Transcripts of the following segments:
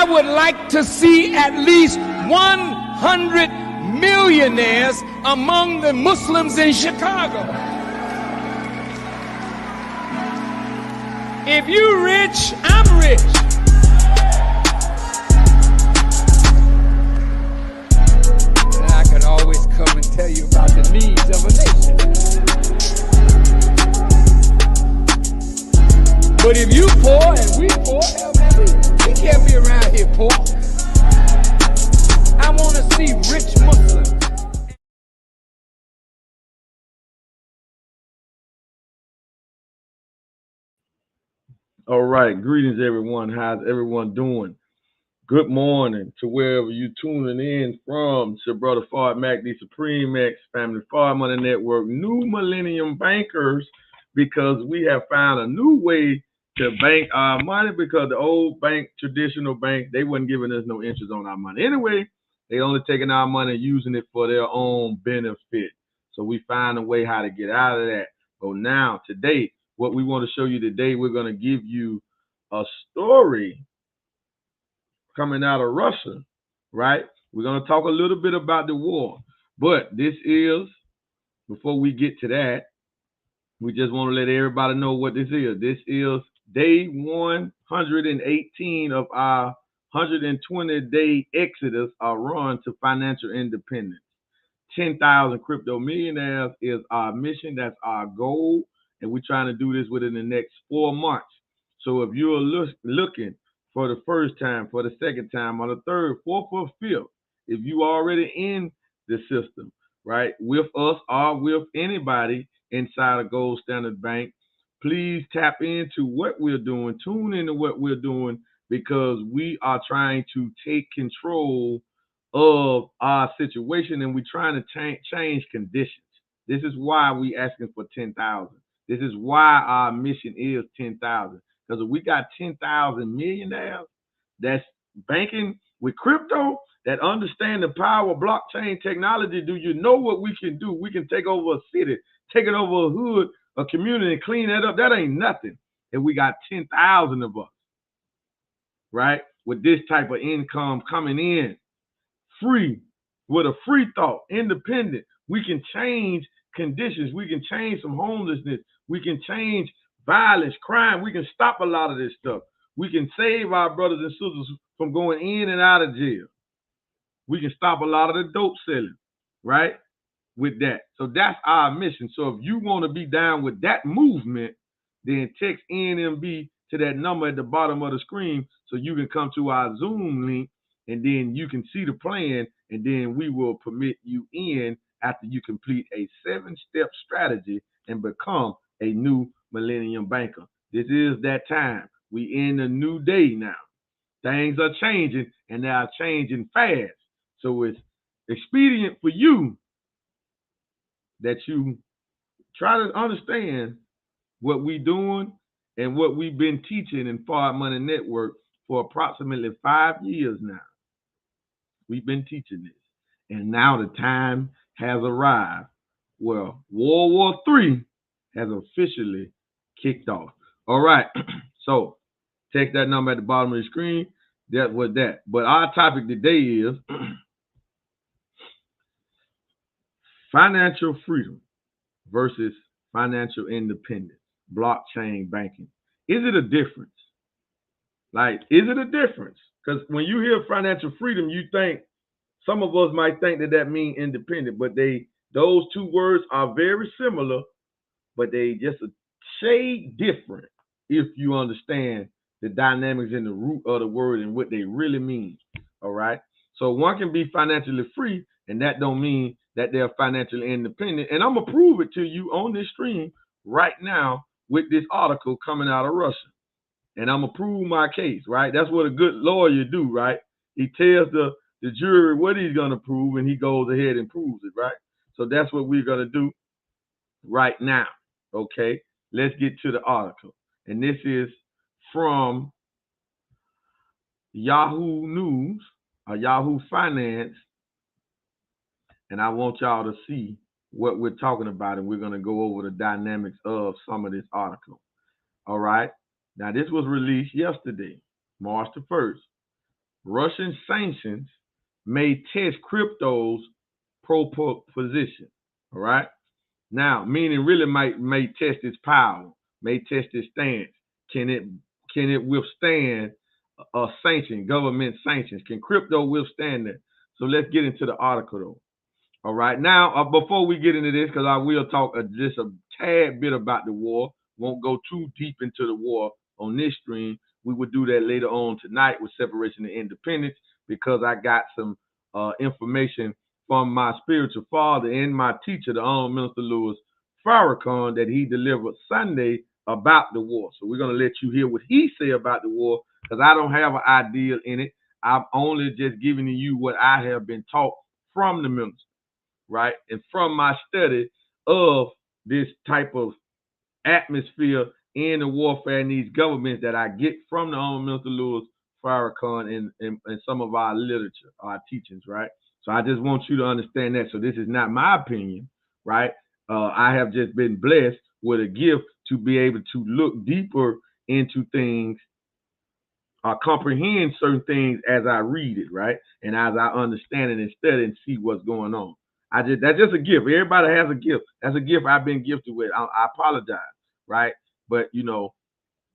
I would like to see at least 100 millionaires among the Muslims in Chicago. If you rich, I'm rich. And I can always come and tell you about the needs of a nation. But if you poor and we poor, we can't be around here poor. I want to see rich Muslims. All right, greetings everyone. How's everyone doing? Good morning to wherever you tuning in from. It's your brother Mahdi, Supreme X, Family Farm Money Network, New Millennium Bankers, because we have found a new way to bank our money, because the old bank, traditional bank, they wasn't giving us no interest on our money. Anyway, they only taking our money and using it for their own benefit. So we find a way how to get out of that. So now, today, what we want to show you today, we're going to give you a story coming out of Russia, right? We're going to talk a little bit about the war. But this is, before we get to that, we just want to let everybody know what this is. This is day 118 of our 120-day exodus, our run to financial independence. 10,000 crypto millionaires is our mission. That's our goal. And we're trying to do this within the next 4 months. So if you're looking for the first time, for the second time, or the third, fourth, or fifth, if you already in the system, right, with us or with anybody inside of Gold Standard Bank, please tap into what we're doing, tune into what we're doing, because we are trying to take control of our situation, and we're trying to change conditions. This is why we asking for 10,000. This is why our mission is 10,000. Because if we got 10,000 millionaires that's banking with crypto, that understand the power of blockchain technology, do you know what we can do? We can take over a city, take it over a hood, a community, and clean that up. That ain't nothing. If we got 10,000 of us, right, with this type of income coming in, free, with a free thought, independent, we can change conditions. We can change some homelessness. We can change violence, crime. We can stop a lot of this stuff. We can save our brothers and sisters from going in and out of jail. We can stop a lot of the dope selling, right, with that. So that's our mission. So if you want to be down with that movement, then text NMB to that number at the bottom of the screen so you can come to our Zoom link, and then you can see the plan, and then we will permit you in after you complete a 7-step strategy and become a new Millennium Banker. This is that time. We in a new day now. Things are changing, and they are changing fast. So it's expedient for you that you try to understand what we're doing and what we've been teaching in Forward Money Network for approximately 5 years now. We've been teaching this. And now the time has arrived. Well, World War III has officially kicked off. All right. So take that number at the bottom of the screen. That was that. But our topic today is financial freedom versus financial independence, blockchain banking. Is it a difference? Like, is it a difference? Because when you hear financial freedom, you think, some of us might think that means independent, but those two words are very similar, but they just a shade different if you understand the dynamics in the root of the word and what they really mean. All right. So one can be financially free, and that don't mean that they're financially independent. And I'm gonna prove it to you on this stream right now with this article coming out of Russia. And I'm gonna prove my case, right? That's what a good lawyer do, right? He tells the jury what he's gonna prove, and he goes ahead and proves it, right? So that's what we're gonna do right now. Okay, let's get to the article. And this is from Yahoo News or Yahoo Finance. And I want y'all to see what we're talking about, and we're going to go over the dynamics of some of this article. All right. Now, this was released yesterday, March the 1st. Russian sanctions may test crypto's proposition. All right. Now, meaning really may test its power, may test its stance. Can it withstand a sanction, government sanctions? Can crypto withstand that? So let's get into the article though. All right. Now, before we get into this, because I will talk just a tad bit about the war, won't go too deep into the war on this stream. We will do that later on tonight with separation and independence, because I got some information from my spiritual father and my teacher, the Honorable Minister Louis Farrakhan, that he delivered Sunday about the war. So we're going to let you hear what he said about the war, because I don't have an idea in it. I'm only just giving you what I have been taught from the minister, right? And from my study of this type of atmosphere in the warfare and these governments that I get from the Honorable Minister Louis Farrakhan and some of our literature, our teachings, right? So I just want you to understand that. So this is not my opinion, right? I have just been blessed with a gift to be able to look deeper into things, comprehend certain things as I read it, right? And as I understand it and study and see what's going on. That's just a gift. Everybody has a gift. That's a gift I've been gifted with. I apologize, right? But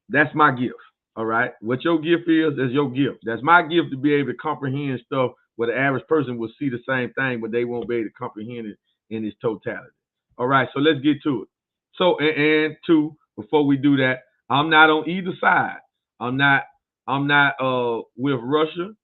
that's my gift. All right. What your gift is your gift. That's my gift, to be able to comprehend stuff where the average person will see the same thing, but they won't be able to comprehend it in its totality. All right. So let's get to it. So and two, before we do that, I'm not on either side. I'm not with Russia.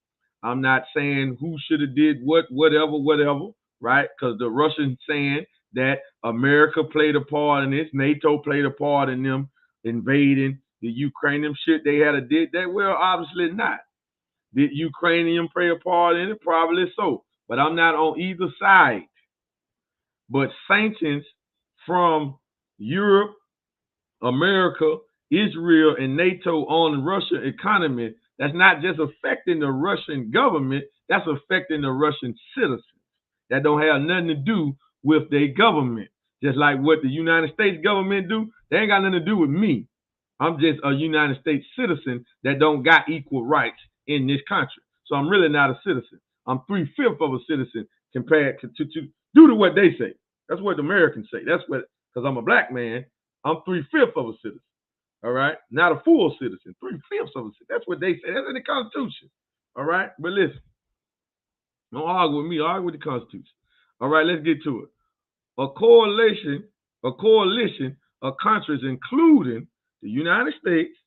I'm not saying who should have did whatever, right? Because the Russians saying that America played a part in this, NATO played a part in them invading the Ukrainian shit. They had did that. Well, obviously not. Did Ukrainian play a part in it? Probably so. But I'm not on either side. But sanctions from Europe, America, Israel, and NATO on the Russian economy, that's not just affecting the Russian government, that's affecting the Russian citizens. That don't have nothing to do with their government. Just like what the United States government do, they ain't got nothing to do with me. I'm just a United States citizen that don't got equal rights in this country. So I'm really not a citizen. I'm 3/5 of a citizen compared to due to what they say. That's what the Americans say. That's what, because I'm a black man, I'm 3/5 of a citizen. All right? Not a full citizen, 3/5 of a citizen. That's what they say. That's in the Constitution. All right? But listen, don't argue with me, argue with the Constitution. All right, let's get to it. A coalition of countries, including the United States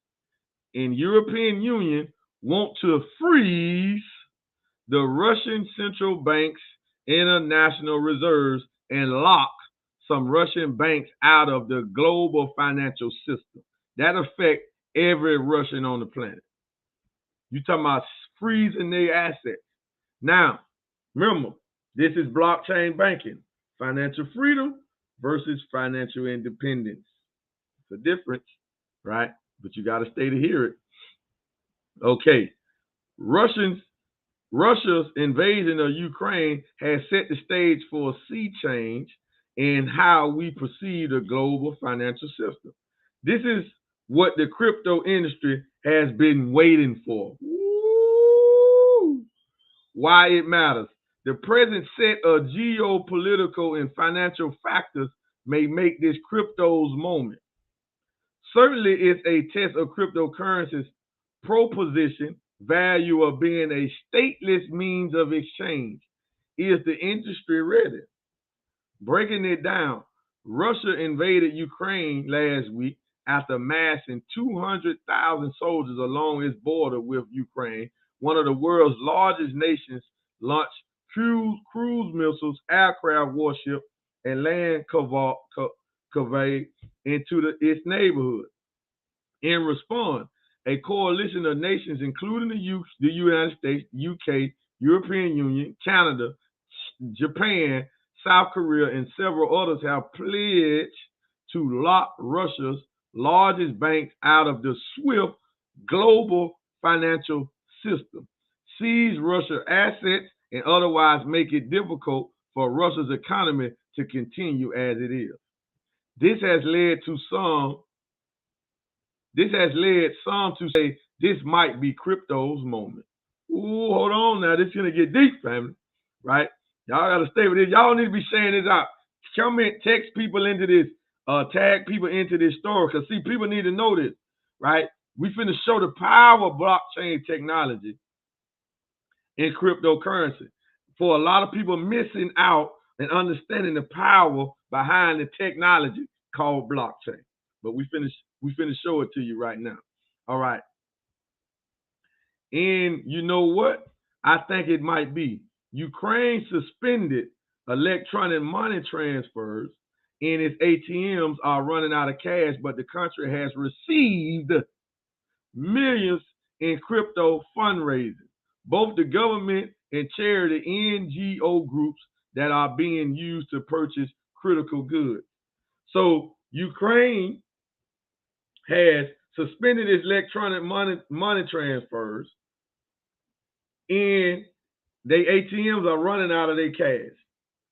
and European Union, want to freeze the Russian central bank's international reserves and lock some Russian banks out of the global financial system. That affects every Russian on the planet. You talking about freezing their assets. Now, remember, this is blockchain banking. Financial freedom versus financial independence. It's a difference, right? But you got to stay to hear it. Okay. Russia's invasion of Ukraine has set the stage for a sea change in how we perceive the global financial system. This is what the crypto industry has been waiting for. Woo! Why it matters. The present set of geopolitical and financial factors may make this crypto's moment. Certainly, it's a test of cryptocurrency's proposition value of being a stateless means of exchange. Is the industry ready? Breaking it down, Russia invaded Ukraine last week after massing 200,000 soldiers along its border with Ukraine. One of the world's largest nations launched cruise missiles, aircraft warships, and land convoy into its neighborhood. In response, a coalition of nations, including the United States, UK, European Union, Canada, Japan, South Korea, and several others, have pledged to lock Russia's largest banks out of the SWIFT global financial system, seize Russia's assets, and otherwise make it difficult for Russia's economy to continue as it is. This has led some to say this might be crypto's moment. Ooh, hold on now. This is going to get deep, family. Right? Y'all got to stay with this. Y'all need to be sharing this out. Comment, text people into this, tag people into this story. Because, see, people need to know this, right? We finna show the power of blockchain technology in cryptocurrency. For a lot of people missing out and understanding the power behind the technology called blockchain. But we finna show it to you right now. All right. And you know what? I think it might be. Ukraine suspended electronic money transfers and its ATMs are running out of cash, but the country has received millions in crypto fundraising. Both the government and charity NGO groups that are being used to purchase critical goods. So Ukraine has suspended its electronic money transfers, and their ATMs are running out of their cash.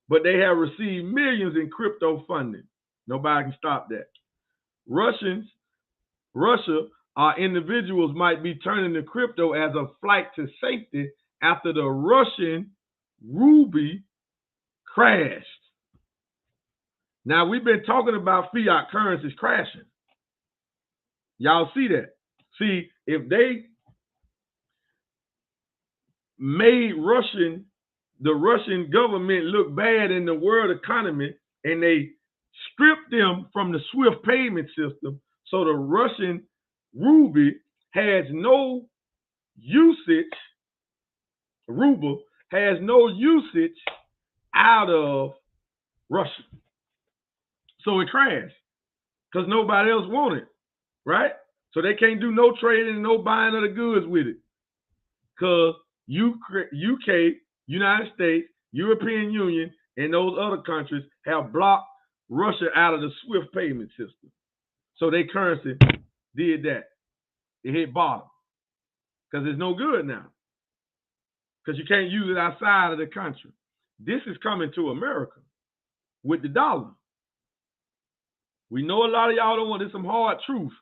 But they have received millions in crypto funding. Nobody can stop that. Russia, individuals might be turning to crypto as a flight to safety after the Russian ruble crashed. Now, we've been talking about fiat currencies crashing. Y'all see that? See, if they made the Russian government look bad in the world economy and they stripped them from the SWIFT payment system, so the Russian ruble has no usage, out of Russia. So it crashed because nobody else wanted it, right? So they can't do no trading and no buying of the goods with it because UK, United States, European Union, and those other countries have blocked Russia out of the SWIFT payment system. So their currency did that. It hit bottom because it's no good now because you can't use it outside of the country. This is coming to America with the dollar. We know a lot of y'all don't want this, some hard truth,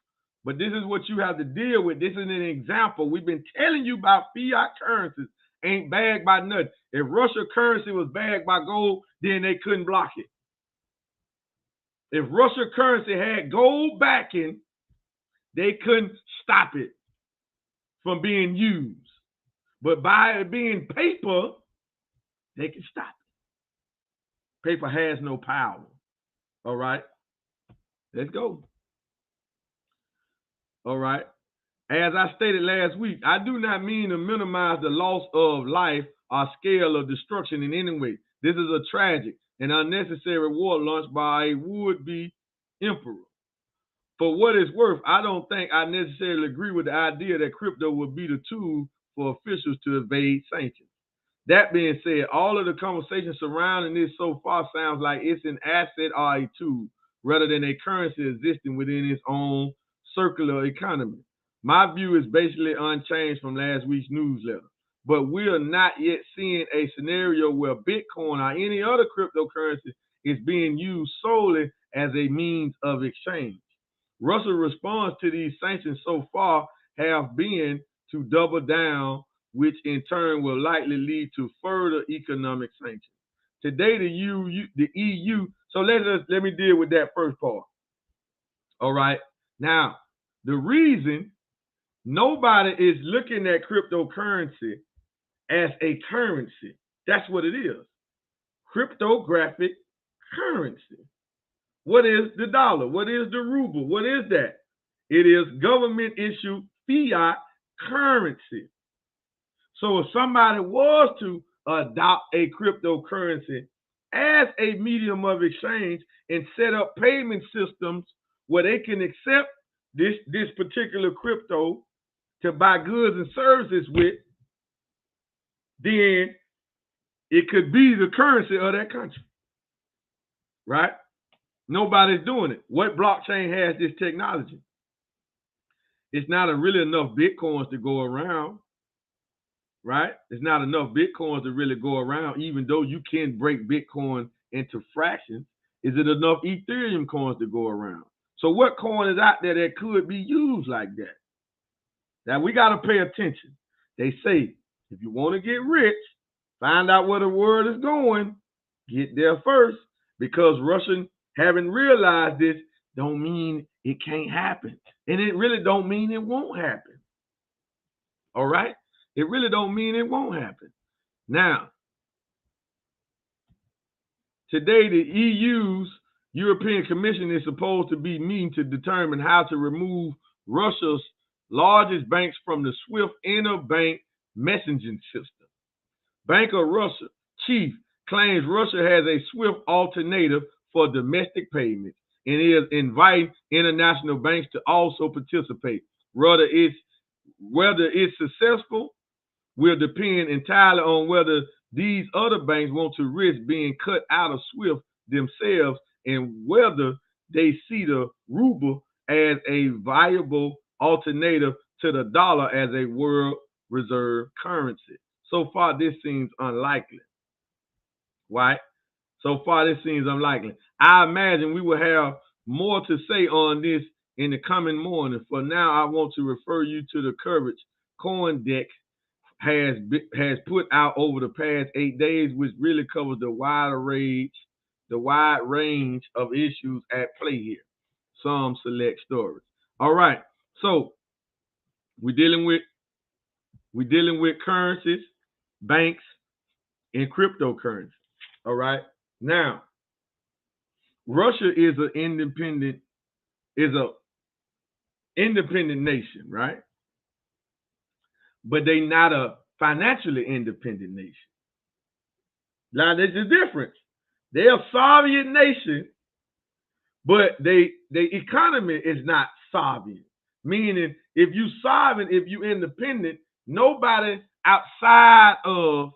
but this is what you have to deal with. This is an example. We've been telling you about fiat currencies ain't bagged by nothing. If Russia currency was bagged by gold, then they couldn't block it. If Russia currency had gold backing, they couldn't stop it from being used. But by it being paper, they can stop it. Paper has no power. All right? Let's go. All right. As I stated last week, I do not mean to minimize the loss of life or scale of destruction in any way. This is a tragic and unnecessary war launched by a would-be emperor. For what it's worth, I don't think I necessarily agree with the idea that crypto would be the tool for officials to evade sanctions. That being said, all of the conversation surrounding this so far sounds like it's an asset or a tool rather than a currency existing within its own circular economy. My view is basically unchanged from last week's newsletter, but we are not yet seeing a scenario where Bitcoin or any other cryptocurrency is being used solely as a means of exchange. Russia's response to these sanctions so far have been to double down, which in turn will likely lead to further economic sanctions. Today, the EU, so let me deal with that first part. All right. Now, the reason nobody is looking at cryptocurrency as a currency, that's what it is. Cryptographic currency. What is the dollar? What is the ruble? What is that? It is government-issued fiat currency. So if somebody was to adopt a cryptocurrency as a medium of exchange and set up payment systems where they can accept this particular crypto to buy goods and services with, then it could be the currency of that country, right? Nobody's doing it. What blockchain has this technology? It's not really enough Bitcoins to go around, right? It's not enough Bitcoins to really go around, even though you can break Bitcoin into fractions. Is it enough Ethereum coins to go around? So what coin is out there that could be used like that? Now we got to pay attention. They say If you want to get rich, find out where the world is going, get there first, because Russian haven't realized this don't mean it can't happen. And it really don't mean it won't happen. All right? It really don't mean it won't happen. Now, today the EU's European Commission is supposed to be meeting to determine how to remove Russia's largest banks from the SWIFT interbank messaging system. Bank of Russia chief claims Russia has a SWIFT alternative for domestic payments and is inviting international banks to also participate. Whether it's successful will depend entirely on whether these other banks want to risk being cut out of SWIFT themselves and whether they see the ruble as a viable alternative to the dollar as a world reserve currency. So far, this seems unlikely. Right? So far, this seems unlikely. I imagine we will have more to say on this in the coming morning. For now, I want to refer you to the coverage CoinDeck has put out over the past 8 days, which really covers the wide range of issues at play here. Some select stories. All right. So we're dealing with currencies, banks, and cryptocurrency. All right. Now, Russia is an independent nation, right? But they not a financially independent nation. Now, there's a difference. They're a Soviet nation, but their economy is not Soviet. Meaning, if you sovereign, if you independent, nobody outside of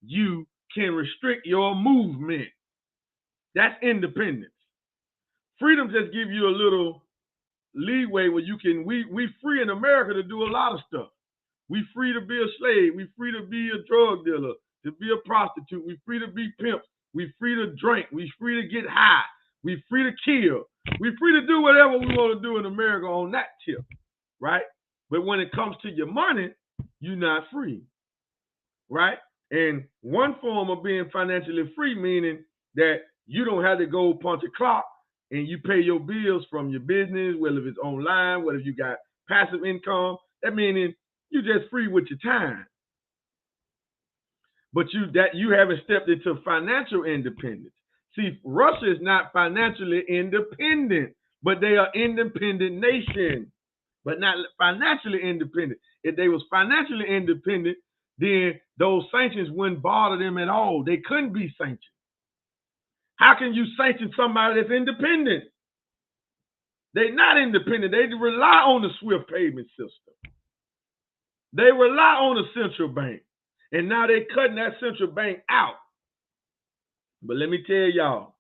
you can restrict your movement. That's independence. Freedom just give you a little leeway where you can, we free in America to do a lot of stuff. We free to be a slave. We free to be a drug dealer, to be a prostitute. We free to be pimps. We free to drink. We free to get high. We free to kill. We free to do whatever we want to do in America on that tip, right? But when it comes to your money, you're not free, right? And one form of being financially free, meaning that you don't have to go punch a clock and you pay your bills from your business, whether it's online, whether you got passive income. That meaning you're just free with your time. But you haven't stepped into financial independence. See, Russia is not financially independent, but they are independent nation, but not financially independent. If they was financially independent, then those sanctions wouldn't bother them at all. They couldn't be sanctioned. How can you sanction somebody that's independent? They're not independent. They rely on the SWIFT payment system. They rely on the central bank. And now they're cutting that central bank out. But let me tell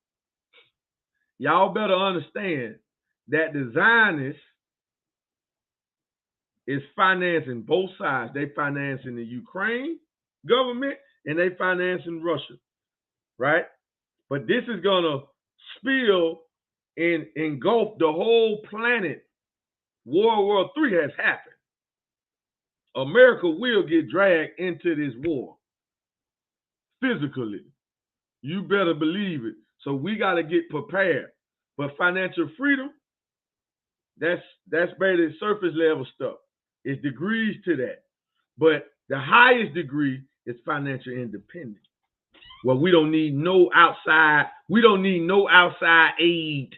y'all better understand that the Zionists is financing both sides. They financing the Ukraine government and they financing Russia, right? But this is going to spill and engulf the whole planet. World War III has happened. America will get dragged into this war physically. You better believe it. So we got to get prepared. But financial freedom, that's basically surface level stuff. It's degrees to that. But the highest degree is financial independence. Well, we don't need no outside aid.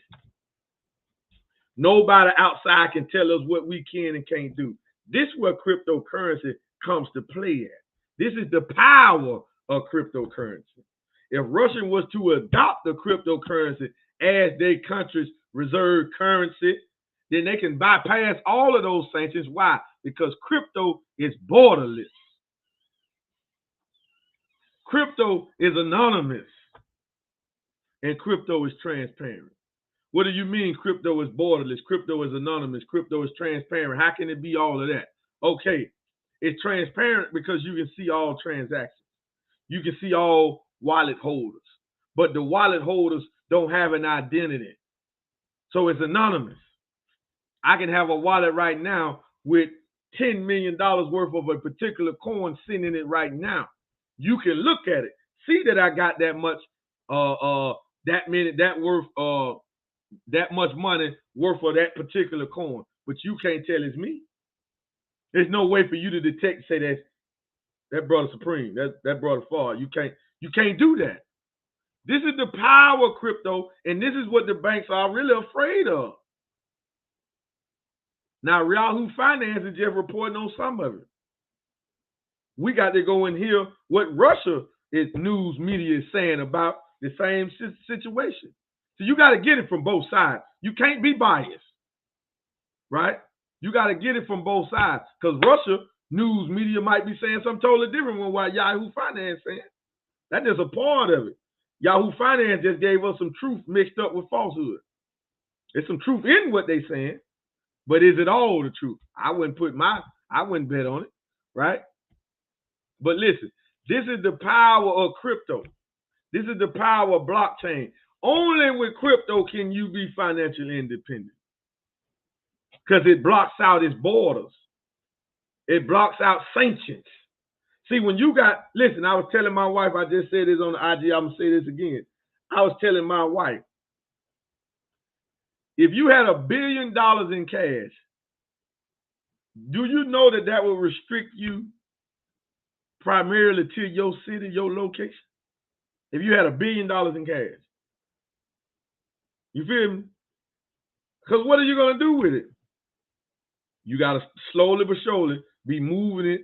Nobody outside can tell us what we can and can't do. This is where cryptocurrency comes to play at. This is the power of cryptocurrency. If Russia was to adopt the cryptocurrency as their country's reserve currency, then they can bypass all of those sanctions. Why? Because crypto is borderless. Crypto is anonymous. And crypto is transparent. What do you mean crypto is borderless? Crypto is anonymous. Crypto is transparent. How can it be all of that? Okay, it's transparent because you can see all transactions. You can see all wallet holders. But the wallet holders don't have an identity. So it's anonymous. I can have a wallet right now with $10 million worth of a particular coin sitting in it right now. You can look at it, see that I got that much, that much money worth of that particular coin, but you can't tell it's me. There's no way for you to detect, say that brother Supreme, that brother Far. You can't do that. This is the power of crypto, and this is what the banks are really afraid of. Now, Yahoo Finance is just reporting on some of it. We got to go and hear what Russia news media is saying about the same situation. So you got to get it from both sides. You can't be biased, right? You got to get it from both sides, because Russia news media might be saying something totally different than what Yahoo Finance saying. That's just a part of it. Yahoo Finance just gave us some truth mixed up with falsehood. There's some truth in what they're saying, but is it all the truth? I wouldn't bet on it, right? But listen, this is the power of crypto. This is the power of blockchain. Only with crypto can you be financially independent, because it blocks out its borders. It blocks out sanctions. See, when you listen, I was telling my wife, I just said this on the IG, I'm going to say this again. I was telling my wife, if you had $1 billion in cash, do you know that will restrict you primarily to your city, your location? If you had $1 billion in cash. You feel me? Because what are you going to do with it? You got to slowly but surely be moving it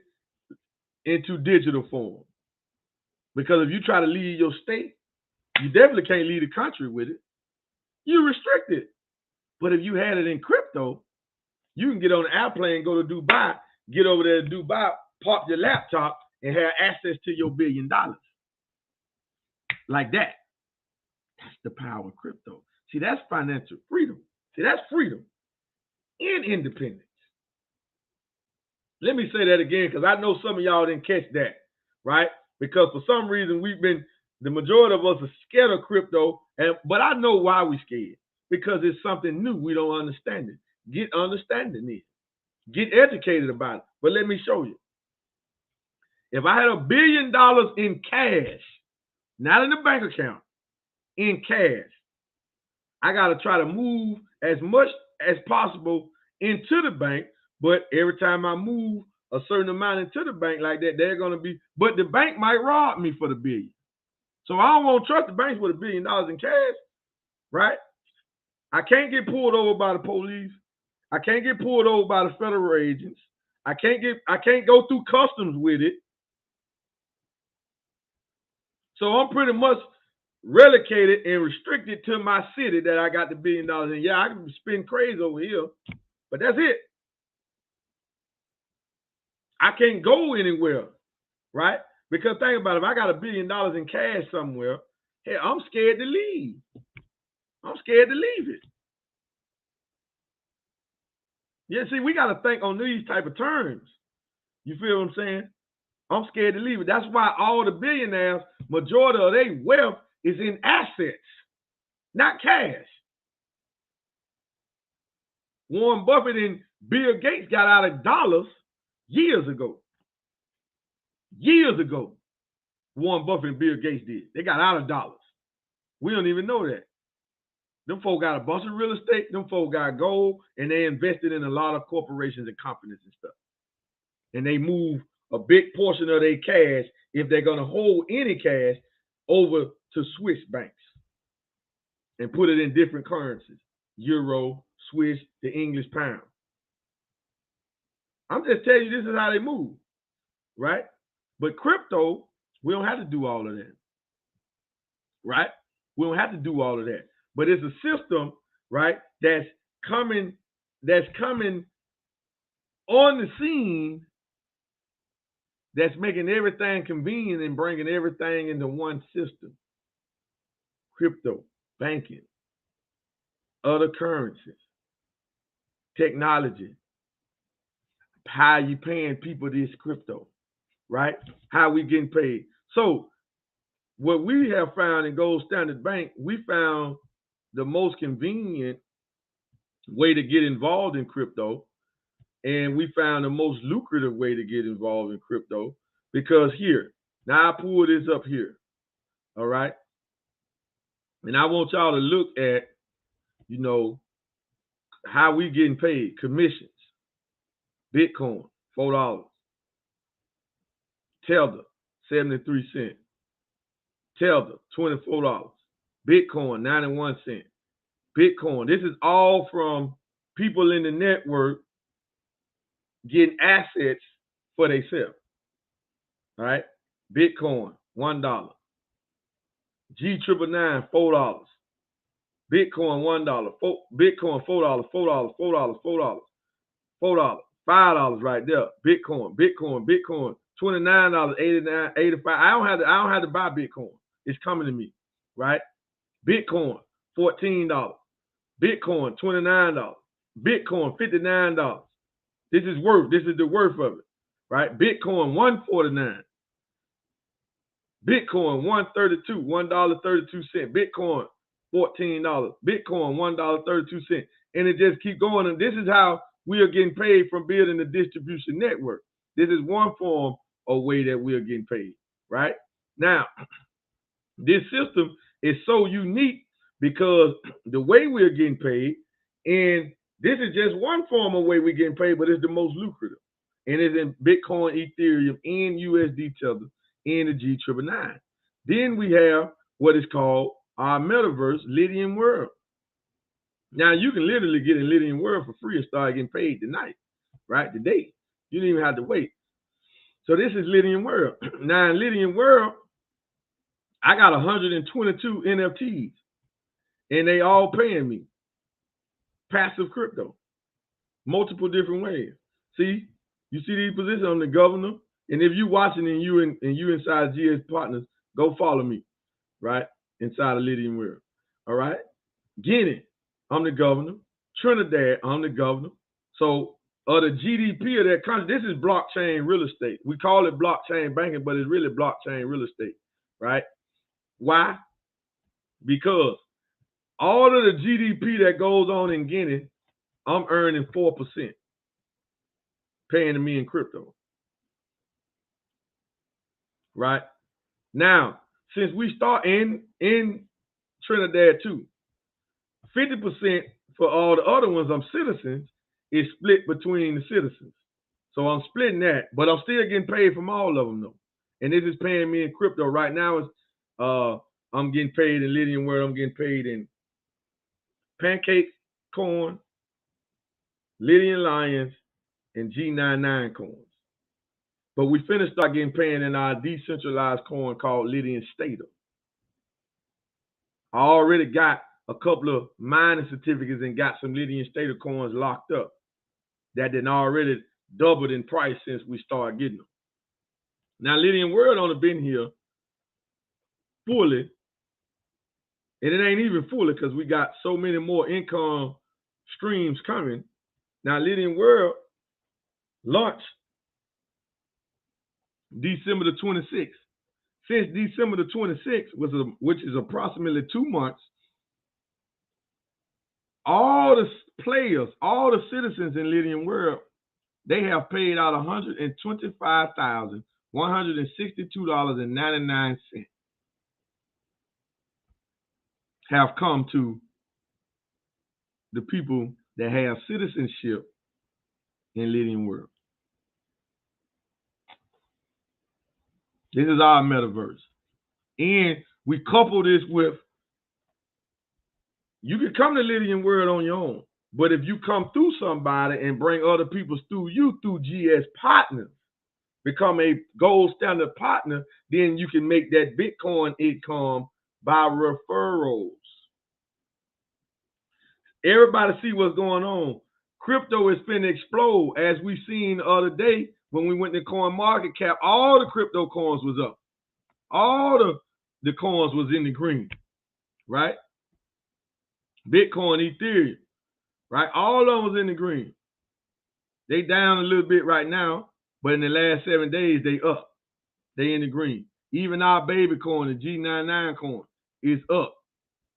into digital form. Because if you try to leave your state, you definitely can't leave the country with it. You're restricted. But if you had it in crypto, you can get on an airplane, go to Dubai, get over there to Dubai, pop your laptop, and have access to your $1 billion. Like that. That's the power of crypto. See, that's financial freedom. See, that's freedom and independence. Let me say that again, because I know some of y'all didn't catch that, right? Because for some reason the majority of us are scared of crypto, but I know why we're scared. Because it's something new. We don't understand it. Get understanding it. Get educated about it. But let me show you. If I had $1 billion in cash, not in the bank account, in cash, I got to try to move as much as possible into the bank. But every time I move a certain amount into the bank like that, they're going to be, but the bank might rob me for the $1 billion. So I don't want to trust the banks with $1 billion in cash, right? I can't get pulled over by the police. I can't get pulled over by the federal agents. I can't go through customs with it. So I'm pretty much relegated and restricted to my city that I got the $1 billion in. Yeah, I can spend crazy over here, but that's it. I can't go anywhere, right? Because think about it, if I got $1 billion in cash somewhere, hey, I'm scared to leave. I'm scared to leave it. Yeah, see, we got to think on these type of terms. You feel what I'm saying? I'm scared to leave it. That's why all the billionaires, majority of their wealth is in assets, not cash. Warren Buffett and Bill Gates got out of dollars years ago. Years ago, Warren Buffett and Bill Gates did. They got out of dollars. We don't even know that. Them folk got a bunch of real estate. Them folk got gold, and they invested in a lot of corporations and companies and stuff. And they move a big portion of their cash, if they're going to hold any cash, over to Swiss banks and put it in different currencies. Euro, Swiss, the English pound. I'm just telling you, this is how they move, right? But crypto, we don't have to do all of that, right? We don't have to do all of that. But it's a system, right, that's coming on the scene, that's making everything convenient and bringing everything into one system. Crypto, banking, other currencies, technology, how you paying people this crypto, right? How we getting paid. So what we have found in Gold Standard Bank, we found the most convenient way to get involved in crypto And we found the most lucrative way to get involved in crypto because here, now I pull this up here. All right. And I want y'all to look at, you know, how we getting paid. Commissions. Bitcoin, $4. Tether, 73 cents. Tether, $24. Bitcoin, 91 cents. Bitcoin. This is all from people in the network getting assets for themselves. All right. Bitcoin, $1. G999, $4. Bitcoin, $1. Bitcoin, $4, $4, $4, $4, $4, $5 right there. Bitcoin, $29, 89, 85. I don't have to buy Bitcoin. It's coming to me, right? Bitcoin, $14. Bitcoin, $29. Bitcoin, $59. This is the worth of it, right? Bitcoin, $149. Bitcoin, $1.32, $1.32. Bitcoin, $14. Bitcoin, $1.32. And it just keep going. And this is how we are getting paid from building the distribution network. This is one form of way that we are getting paid, right? Now, this system is so unique because the way we are getting paid, and this is just one form of way we're getting paid, but it's the most lucrative. And it's in Bitcoin, Ethereum, and USD Tether, and the G999. Then we have what is called our metaverse, Lydian World. Now, you can literally get in Lydian World for free and start getting paid tonight, right? Today. You don't even have to wait. So this is Lydian World. Now, in Lydian World, I got 122 NFTs, and they all paying me. Passive crypto. Multiple different ways. See, you see these positions on the governor, and if you watching and you inside GS Partners, go follow me, right? Inside of Lydian World. All right? Guinea, I'm the governor. Trinidad, I'm the governor. So the GDP of that country, this is blockchain real estate. We call it blockchain banking, but it's really blockchain real estate, right? Why? Because all of the GDP that goes on in Guinea, I'm earning 4%, paying to me in crypto. Right? Now, since we start in Trinidad too, 50% for all the other ones, I'm citizens, is split between the citizens. So I'm splitting that, but I'm still getting paid from all of them though. And this is paying me in crypto. Right now, I'm getting paid in Lydian World. I'm getting paid in Pancake Coin, Lydian Lions, and G999 coins. But we finna start getting paid in our decentralized coin called Lydian Stater. I already got a couple of mining certificates and got some Lydian Stater coins locked up that then already doubled in price since we started getting them. Now, Lydian World only been here fully, and it ain't even fully because we got so many more income streams coming. Now, Lydian World launched December the 26th. Since December the 26th, which is approximately 2 months, all the players, all the citizens in Lydian World, they have paid out $125,162.99 have come to the people that have citizenship in Lydian World. This is our metaverse. And we couple this with, you can come to Lydian World on your own, but if you come through somebody and bring other people through you through GS Partners, become a gold standard partner, then you can make that Bitcoin income by referrals. Everybody see what's going on. Crypto is finna explode, as we seen the other day when we went to Coin Market Cap. All the crypto coins was up. All the coins was in the green, right? Bitcoin, Ethereum, right? All of them was in the green. They down a little bit right now, but in the last 7 days, they up. They in the green. Even our baby coin, the G999 coin, is up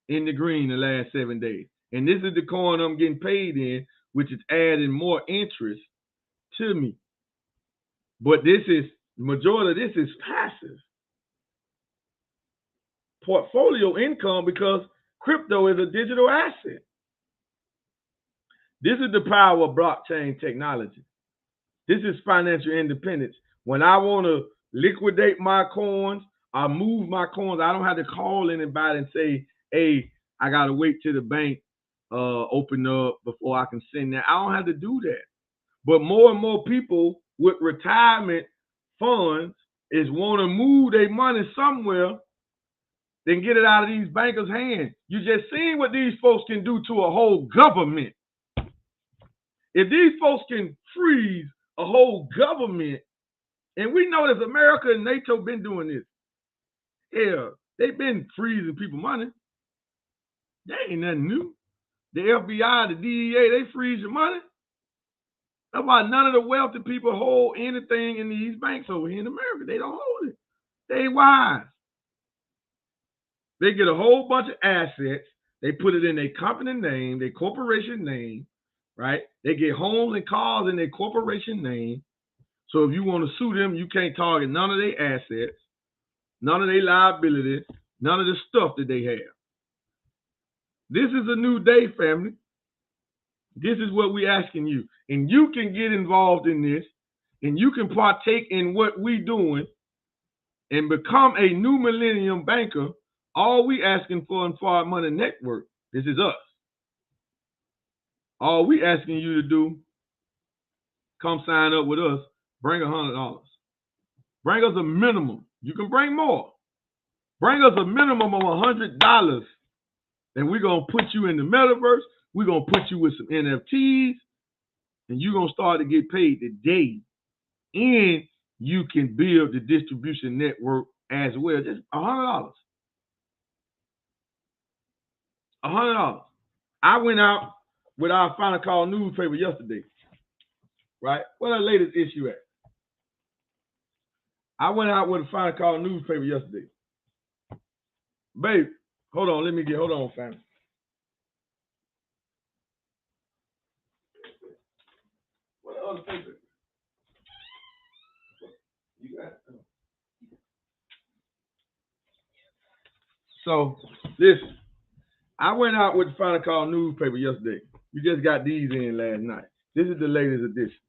in the green the last 7 days. And this is the coin I'm getting paid in, which is adding more interest to me. But majority of this is passive. Portfolio income, because crypto is a digital asset. This is the power of blockchain technology. This is financial independence. When I want to liquidate my coins, I move my coins. I don't have to call anybody and say, hey, I got to wait till the bank open up before I can send that. I don't have to do that. But more and more people with retirement funds is want to move their money somewhere, then get it out of these bankers' hands. You just seen what these folks can do to a whole government. If these folks can freeze a whole government, and we know that America and NATO been doing this. Yeah, they've been freezing people money. That ain't nothing new. The FBI, the DEA, they freeze your money. That's why none of the wealthy people hold anything in these banks over here in America. They don't hold it. They ain't wise. They get a whole bunch of assets. They put it in their company name, their corporation name, right? They get homes and cars in their corporation name. So if you want to sue them, you can't target none of their assets, none of their liabilities, none of the stuff that they have. This is a new day, family. This is what we're asking you. And you can get involved in this, and you can partake in what we're doing and become a new millennium banker. All we asking for in Forward Money Network, this is us. All we asking you to do, come sign up with us, bring $100. Bring us a minimum. You can bring more. Bring us a minimum of $100. And we're going to put you in the metaverse. We're going to put you with some NFTs. And you're going to start to get paid today. And you can build the distribution network as well. Just $100. $100. I went out with our Final Call newspaper yesterday. Right? Where's the latest issue at? I went out with a Final Call newspaper yesterday. Babe, hold on. Hold on, family. What other paper? You got it? So, listen. I went out with the Final Call newspaper yesterday. We just got these in last night. This is the latest edition.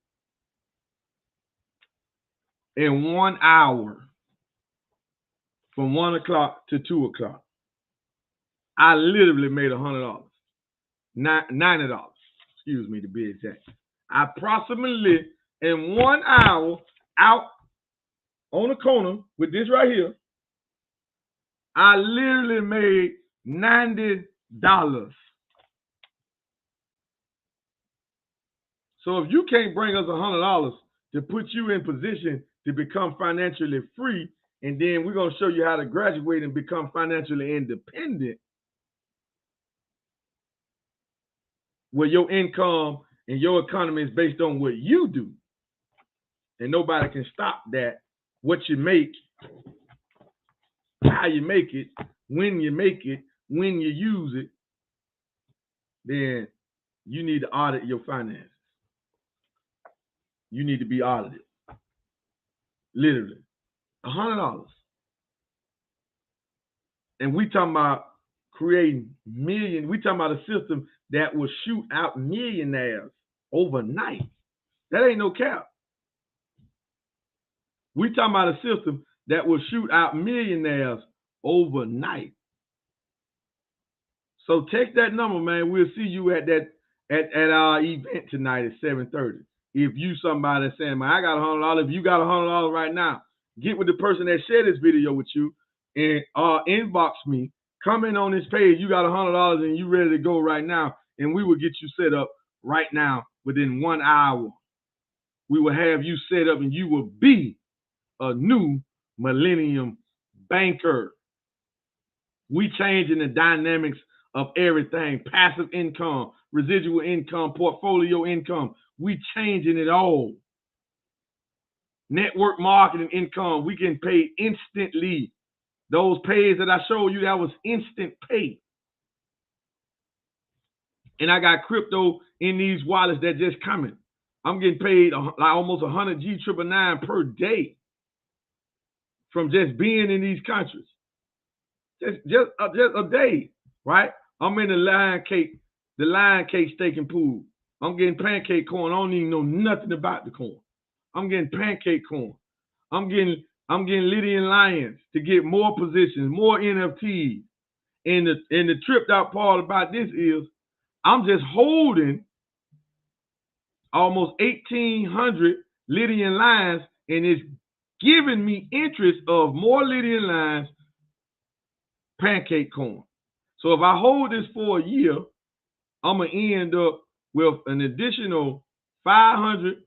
In 1 hour, from 1 o'clock to 2 o'clock, I literally made $100. $90, excuse me to be exact. I approximately, in 1 hour, out on the corner with this right here, I literally made $90. So if you can't bring us $100 to put you in position to become financially free, and then we're going to show you how to graduate and become financially independent, where your income and your economy is based on what you do, and nobody can stop that. What you make, how you make it, when you make it, when you use it, then you need to audit your finances. You need to be audited. Literally. $100. And we talking about creating millions. We talking about a system that will shoot out millionaires overnight. That ain't no cap. We talking about a system that will shoot out millionaires overnight. So take that number, man. We'll see you at our event tonight at 7:30. If you somebody saying, man, I got $100. If you got $100 right now, get with the person that shared this video with you and inbox me. Comment on this page. You got $100 and you ready to go right now, and we will get you set up right now within 1 hour. We will have you set up, and you will be a new millennium banker. We changing the dynamics of everything: passive income, residual income, portfolio income. We changing it all. Network marketing income. We can pay instantly. Those pays that I showed you, that was instant pay. And I got crypto in these wallets that just coming. I'm getting paid like almost 100 G999 per day from just being in these countries. Just a day, right? I'm in the lion cake steak and pool. I'm getting pancake corn. I don't even know nothing about the corn. I'm getting pancake corn. I'm getting Lydian Lions to get more positions, more NFTs. And the tripped out part about this is I'm just holding almost 1,800 Lydian Lions, and it's giving me interest of more Lydian Lions, pancake corn. So if I hold this for a year, I'm going to end up with an additional 500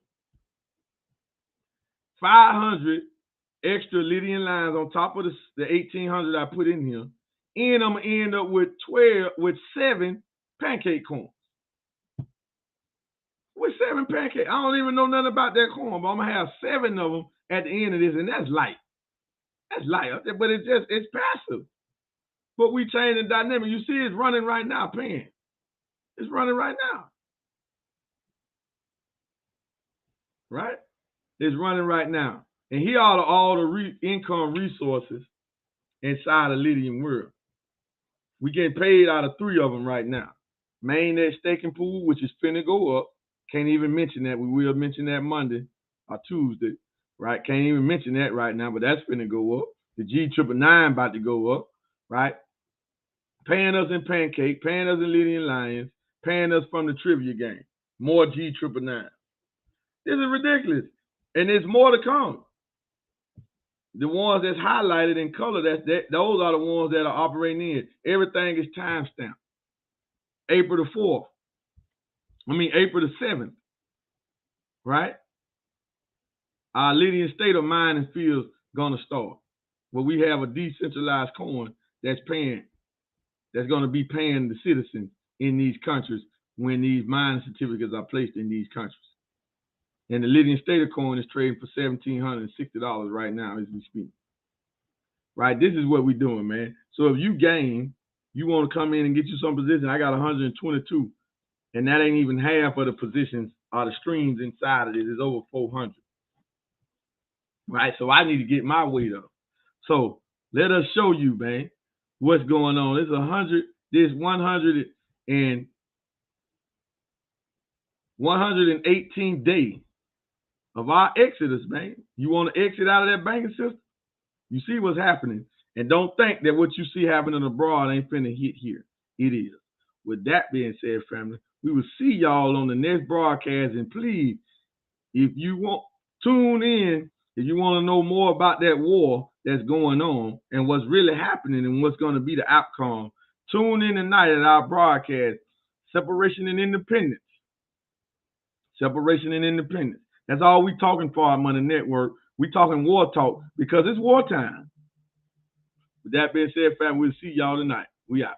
extra Lydian Lions on top of the 1,800 I put in here. And I'm going to end up with 7 pancake corns. With 7 pancakes. I don't even know nothing about that corn, but I'm going to have 7 of them at the end of this, and that's light. That's light. But it's passive. But we change the dynamic. You see it's running right now, Pan. It's running right now. Right? It's running right now. And here are all the income resources inside the Lydian world. We get paid out of 3 of them right now. Mainnet staking pool, which is finna go up. Can't even mention that. We will mention that Monday or Tuesday. Right? Can't even mention that right now, but that's finna go up. The G999 about to go up. Right? Paying us in pancake, paying us in Lydian Lions, paying us from the trivia game. More G999. This is ridiculous. And there's more to come. The ones that's highlighted in color, those are the ones that are operating in. Everything is timestamped. April the 4th. April the 7th. Right? Our Lydian state of mind and feels gonna start. Where we have a decentralized coin that's going to be paying the citizens in these countries when these mining certificates are placed in these countries. And the Lydian state of coin is trading for $1,760 right now as we speak. Right? This is what we're doing, man. So if you gain, you want to come in and get you some position. I got 122. And that ain't even half of the positions or the streams inside of it. It's over 400. Right? So I need to get my weight up. So let us show you, man, what's going on. This 118 day of our exodus, man. You want to exit out of that banking system? You see what's happening. And don't think that what you see happening abroad ain't finna hit here. It is. With that being said, family, we will see y'all on the next broadcast. And please, if you want, tune in. If you want to know more about that war that's going on and what's really happening and what's going to be the outcome, tune in tonight at our broadcast, Separation and Independence. Separation and independence. That's all we talking for on Money Network. We talking war talk because it's wartime. With that being said, family, we'll see y'all tonight. We out.